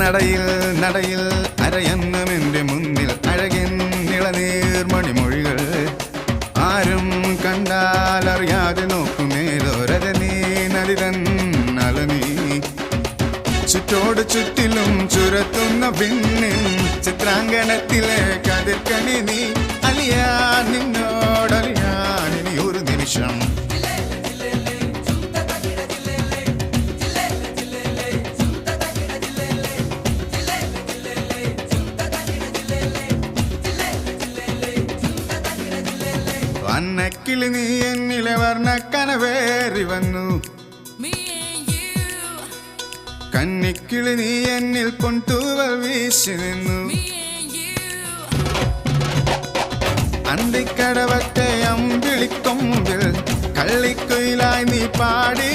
നടയിൽ നടയിൽ അരയന്നം എൻ്റെ മുന്നിൽ അഴകിൻ ഇളനീർമണിമൊഴികൾ ആരും കണ്ടാൽ അറിയാതെ നോക്കുന്നേതോ രജനീ നദിതൻ അലനീ ചുറ്റോട് ചുറ്റിലും ചുരത്തുന്ന പിന്നിൻ ചിത്രാങ്കണത്തിലെ കതിർക്കണി നീ അലിയാൻ നിന്നോടലിയാൻ ഇനി ഒരു നിമിഷം വന്നക്കിളി നീ എന്നിലെ വർണ്ണക്കനവേറി വന്നു കന്നിക്കിളി നീ എന്നിൽ പൊൻതൂവൽ വീശി നിന്നു അന്തിക്കടവത്തെ അമ്പിളിക്കൊമ്പിൽ കള്ളിക്കുയിലായി നീ പാടി